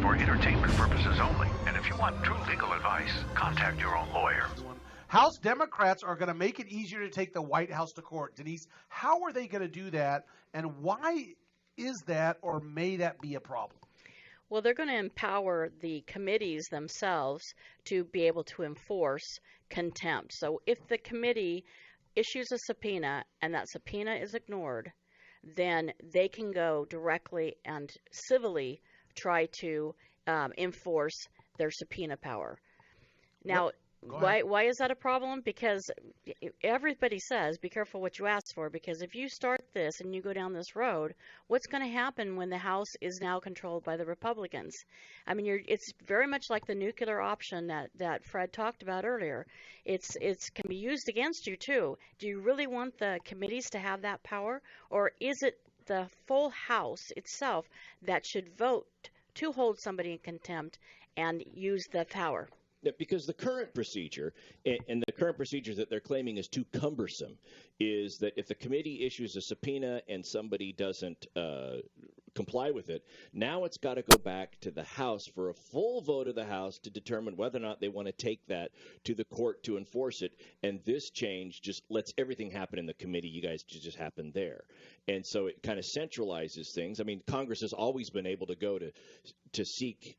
for entertainment purposes only. And if you want true legal advice, contact your own lawyer. House Democrats are going to make it easier to take the White House to court. Denise, how are they going to do that, and why is that, or may that be a problem? Well, they're going to empower the committees themselves to be able to enforce contempt. So if the committee issues a subpoena and that subpoena is ignored, then they can go directly and civilly try to enforce their subpoena power. Now, why is that a problem? Because everybody says, be careful what you ask for, because if you start this and you go down this road, what's going to happen when the House is now controlled by the Republicans? I mean, it's very much like the nuclear option that Fred talked about earlier. It can be used against you, too. Do you really want the committees to have that power, or is it the full House itself that should vote to hold somebody in contempt and use the power? Because the current procedure, and the current procedure that they're claiming is too cumbersome, is that if the committee issues a subpoena and somebody doesn't comply with it, now it's got to go back to the House for a full vote of the House to determine whether or not they want to take that to the court to enforce it. And this change just lets everything happen in the committee. You guys just happen there. And so it kind of centralizes things. I mean, Congress has always been able to go to seek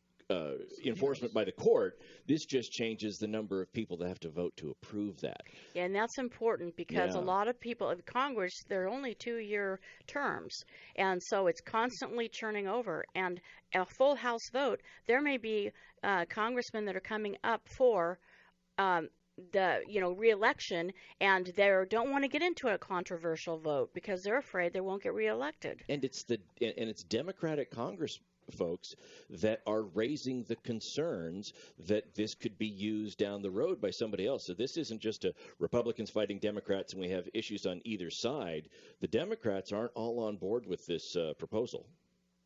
enforcement by the court. This just changes the number of people that have to vote to approve that. Yeah, and that's important because a lot of people in Congress, they're only 2-year terms, and so it's constantly churning over. And a full House vote, there may be congressmen that are coming up for the re-election, and they don't want to get into a controversial vote because they're afraid they won't get reelected. And it's Democratic Congress folks that are raising the concerns that this could be used down the road by somebody else. So this isn't just a Republicans fighting Democrats and we have issues on either side. The Democrats aren't all on board with this proposal.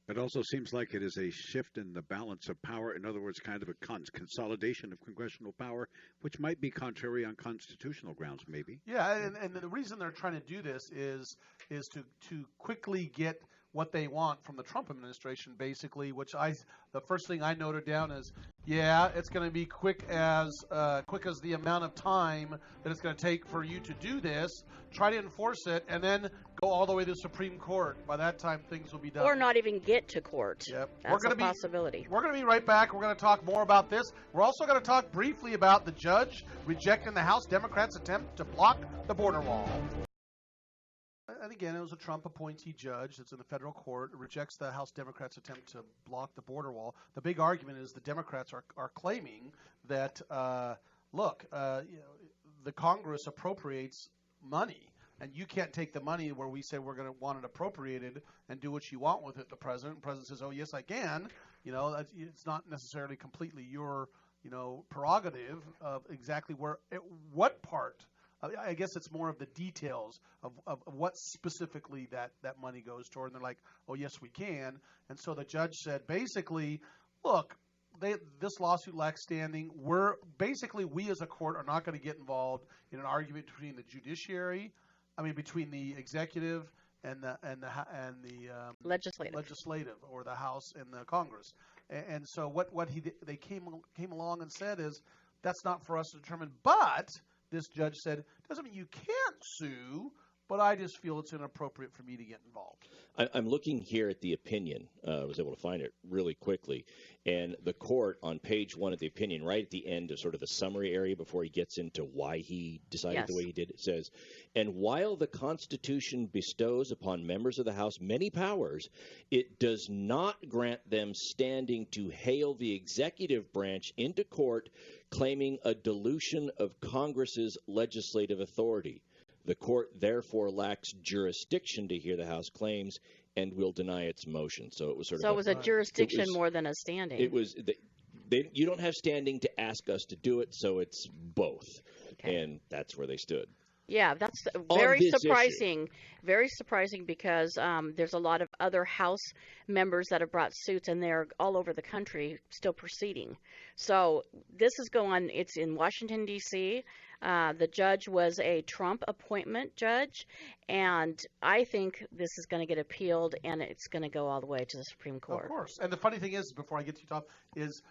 It also seems like it is a shift in the balance of power. In other words, kind of a consolidation of congressional power, which might be contrary on constitutional grounds, maybe. Yeah, and the reason they're trying to do this is to quickly get what they want from the Trump administration, basically, the first thing I noted down is, it's going to be quick as the amount of time that it's going to take for you to do this, try to enforce it, and then go all the way to the Supreme Court. By that time, things will be done. Or not even get to court. Yep. That's a possibility. We're going to be right back. We're going to talk more about this. We're also going to talk briefly about the judge rejecting the House Democrats' attempt to block the border wall. And again, it was a Trump appointee judge that's in the federal court, rejects the House Democrats' attempt to block the border wall. The big argument is the Democrats are claiming that, the Congress appropriates money, and you can't take the money where we say we're going to want it appropriated and do what you want with it. The president says, oh, yes, I can. It's not necessarily completely your, prerogative of exactly what part. I guess it's more of the details of what specifically that money goes toward. And they're like, oh, yes, we can. And so the judge said, basically, look, this lawsuit lacks standing. We as a court are not going to get involved in an argument between the between the executive and the legislative, or the House and the Congress. And so what they came along and said is, that's not for us to determine, but this judge said, doesn't mean you can't sue, but I just feel it's inappropriate for me to get involved. I'm looking here at the opinion. I was able to find it really quickly. And the court, on page 1 of the opinion, right at the end of sort of the summary area before he gets into why he decided the way he did, it says, and while the Constitution bestows upon members of the House many powers, it does not grant them standing to hail the executive branch into court claiming a dilution of Congress's legislative authority. The court therefore lacks jurisdiction to hear the House claims and will deny its motion. So it was sort of. So it was a jurisdiction more than a standing. It was. You don't have standing to ask us to do it, so it's both, and that's where they stood. Yeah, that's very surprising. Issue. Very surprising because there's a lot of other House members that have brought suits, and they're all over the country still proceeding. So this is going. It's in Washington, D.C. The judge was a Trump appointment judge, and I think this is going to get appealed, and it's going to go all the way to the Supreme Court. Of course. And the funny thing is, before I get to you, Tom, is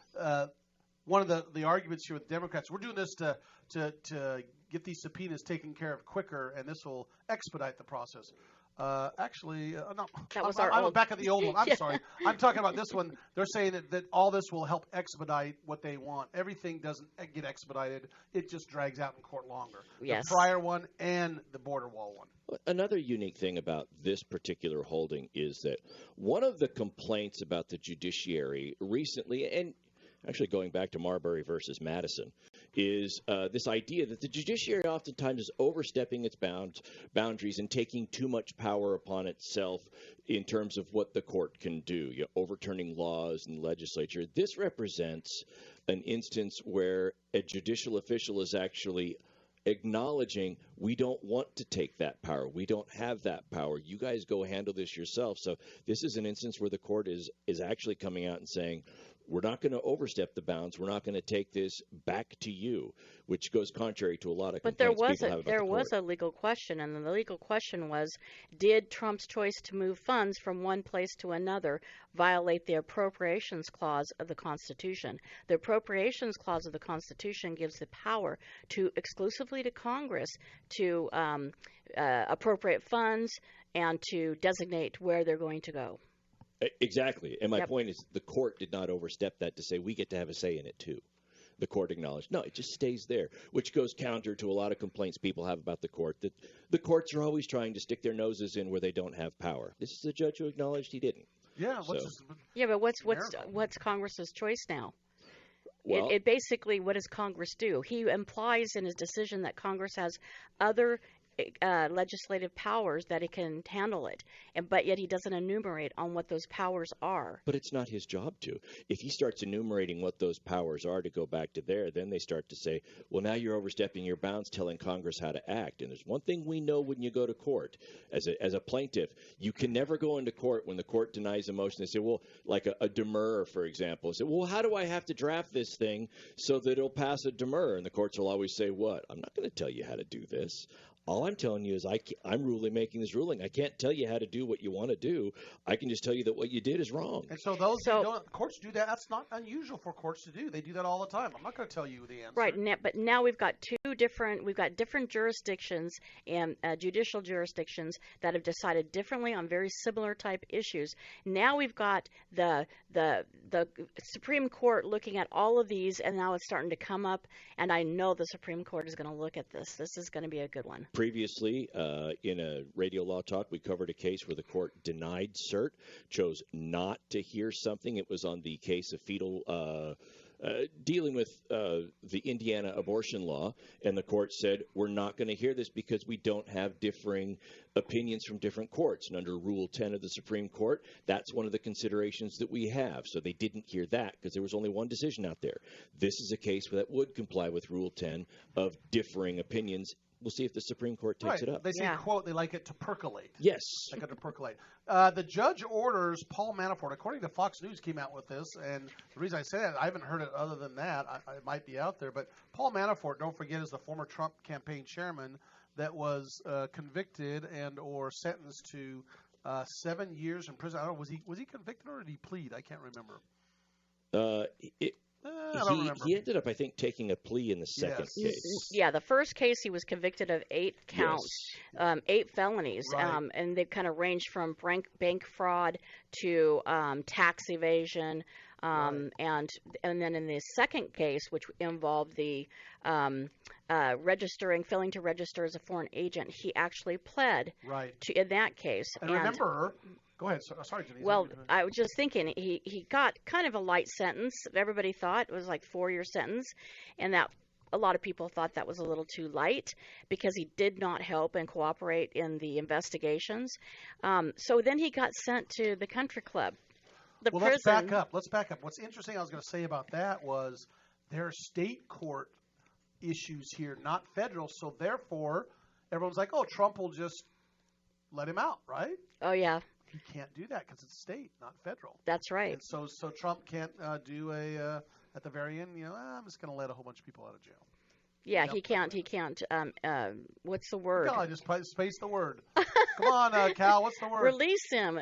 one of the arguments here with Democrats, we're doing this to get these subpoenas taken care of quicker, and this will expedite the process. No, That was I'm back at the old one. I'm Yeah. sorry. I'm talking about this one. They're saying that all this will help expedite what they want. Everything doesn't get expedited. It just drags out in court longer. Yes. The prior one and the border wall one. Another unique thing about this particular holding is that one of the complaints about the judiciary recently, and actually going back to Marbury versus Madison, is this idea that the judiciary oftentimes is overstepping its boundaries and taking too much power upon itself in terms of what the court can do, overturning laws in the legislature. This represents an instance where a judicial official is actually acknowledging we don't want to take that power. We don't have that power. You guys go handle this yourself. So this is an instance where the court is actually coming out and saying, we're not going to overstep the bounds. We're not going to take this back to you, which goes contrary to a lot of But complaints there people have about the was court. a legal question, and the legal question was, did Trump's choice to move funds from one place to another violate the appropriations clause of the Constitution? The appropriations clause of the Constitution gives the power exclusively to Congress to appropriate funds and to designate where they're going to go. Exactly. And my Yep. point is the court did not overstep that to say we get to have a say in it too. The court acknowledged. No, it just stays there, which goes counter to a lot of complaints people have about the court, that the courts are always trying to stick their noses in where they don't have power. This is a judge who acknowledged he didn't. Yeah. Yeah, but what's Miracle. Congress's choice now? Well, It basically, what does Congress do? He implies in his decision that Congress has other legislative powers that it can handle it, but yet he doesn't enumerate on what those powers are. but it's not his job to. If he starts enumerating what those powers are to go back to there, then they start to say, well, now you're overstepping your bounds telling Congress how to act. And there's one thing we know when you go to court. As a plaintiff, you can never go into court when the court denies a motion. They say, well, like a demurrer, for example. Say, well, how do I have to draft this thing so that it'll pass a demurrer? And the courts will always say, what? I'm not going to tell you how to do this. All I'm telling you is I'm making this ruling. I can't tell you how to do what you want to do. I can just tell you that what you did is wrong. And so courts do that. That's not unusual for courts to do. They do that all the time. I'm not going to tell you the answer. Right, but now we've got different jurisdictions and judicial jurisdictions that have decided differently on very similar type issues. Now we've got the Supreme Court looking at all of these, and now it's starting to come up. And I know the Supreme Court is going to look at this. This is going to be a good one. Previously, in a radio law talk, we covered a case where the court denied cert, chose not to hear something. It was on the case of fetal dealing with the Indiana abortion law, and the court said, we're not going to hear this because we don't have differing opinions from different courts. And under Rule 10 of the Supreme Court, that's one of the considerations that we have. So they didn't hear that because there was only one decision out there. This is a case that would comply with Rule 10 of differing opinions. We'll see if the Supreme Court takes it up. They say, quote, they like it to percolate. Yes. Like it to percolate. The judge orders Paul Manafort, according to Fox News, came out with this, and the reason I say that, I haven't heard it other than that. It might be out there, but Paul Manafort, don't forget, is the former Trump campaign chairman that was convicted and or sentenced to 7 years in prison. I don't know, was he convicted or did he plead? I can't remember. I don't remember. He ended up, I think, taking a plea in the second case. Yeah, the first case he was convicted of 8 counts, 8 felonies, Right. and they've kind of ranged from bank fraud to tax evasion, Right. and then in the second case, which involved the failing to register as a foreign agent, he actually pled in that case. And remember. Go ahead. Sorry, Denise. Well, I was just thinking he got kind of a light sentence. Everybody thought it was like 4-year sentence, and that a lot of people thought that was a little too light because he did not help and cooperate in the investigations. So then he got sent to the country club. Prison. Let's back up. What's interesting I was going to say about that was there are state court issues here, not federal. So therefore, everyone's like, oh, Trump will just let him out, right? Oh, yeah. He can't do that because it's state, not federal. That's right. And so Trump can't do at the very end, I'm just going to let a whole bunch of people out of jail. Yeah, Yep. he can't. What's the word? God, just space the word. Come on, Cal. What's the word? Release him.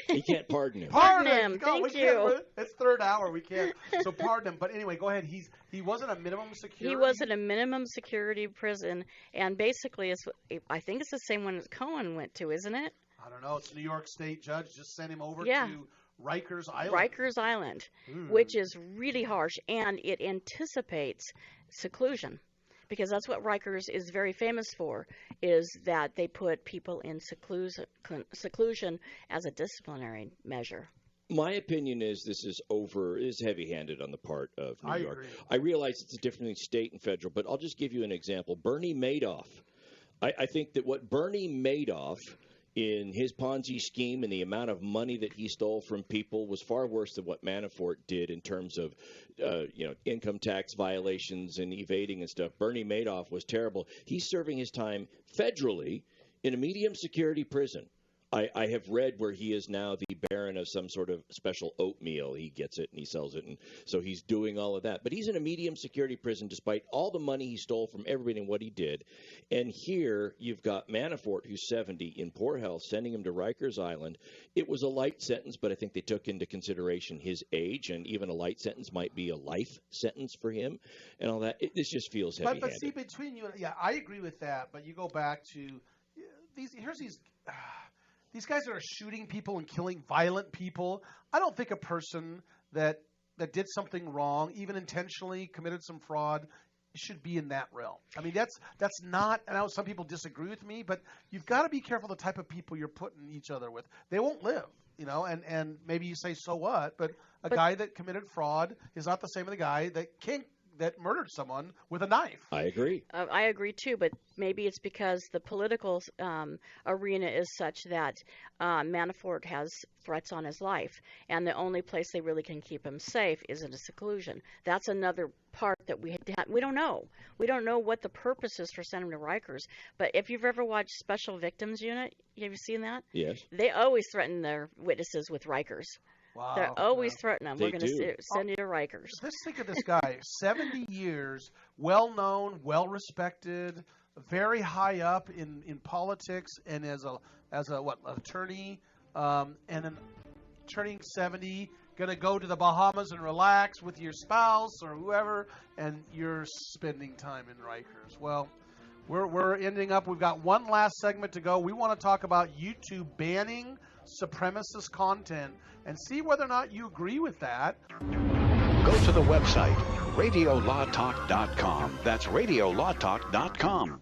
He can't pardon him. Pardon him. God, Thank we you. can't. It's third hour. We can't. So pardon him. But anyway, go ahead. He wasn't a minimum security. He was in a minimum security prison, and basically, I think it's the same one that Cohen went to, isn't it? I don't know. It's New York State judge just sent him over Yeah. to Rikers Island. Rikers Island, which is really harsh, and it anticipates seclusion. Because that's what Rikers is very famous for, is that they put people in seclusion as a disciplinary measure. My opinion is this is heavy-handed on the part of New York. Agree. I realize it's a difference between state and federal, but I'll just give you an example. Bernie Madoff. I think that what Bernie Madoff in his Ponzi scheme and the amount of money that he stole from people was far worse than what Manafort did in terms of income tax violations and evading and stuff. Bernie Madoff was terrible. He's serving his time federally in a medium security prison. I have read where he is now the baron of some sort of special oatmeal. He gets it and he sells it, and so he's doing all of that. But he's in a medium security prison despite all the money he stole from everybody and what he did. And here you've got Manafort, who's 70, in poor health, sending him to Rikers Island. It was a light sentence, but I think they took into consideration his age, and even a light sentence might be a life sentence for him and all that. This just feels heavy-handed. But see, between you and I agree with that. But you go back to these. These guys that are shooting people and killing violent people. I don't think a person that did something wrong, even intentionally committed some fraud, should be in that realm. I mean, that's not. And I know some people disagree with me, but you've got to be careful the type of people you're putting each other with. They won't live, And maybe you say, so what? But a guy that committed fraud is not the same as the guy that murdered someone with a knife. I agree. I agree too, but maybe it's because the political arena is such that Manafort has threats on his life, and the only place they really can keep him safe is in a seclusion. That's another part that we don't know. We don't know what the purpose is for sending him to Rikers. But if you've ever watched Special Victims Unit, have you seen that? Yes. They always threaten their witnesses with Rikers. Wow. They're always threatening them. They We're going to do. send you to Rikers. Let's think of this guy, 70 years, well-known, well-respected, very high up in politics, and as an attorney, and then turning 70, going to go to the Bahamas and relax with your spouse or whoever, and you're spending time in Rikers. Well, we're ending up. We've got one last segment to go. We want to talk about YouTube banning supremacist content and see whether or not you agree with that. Go to the website, radiolawtalk.com. That's radiolawtalk.com.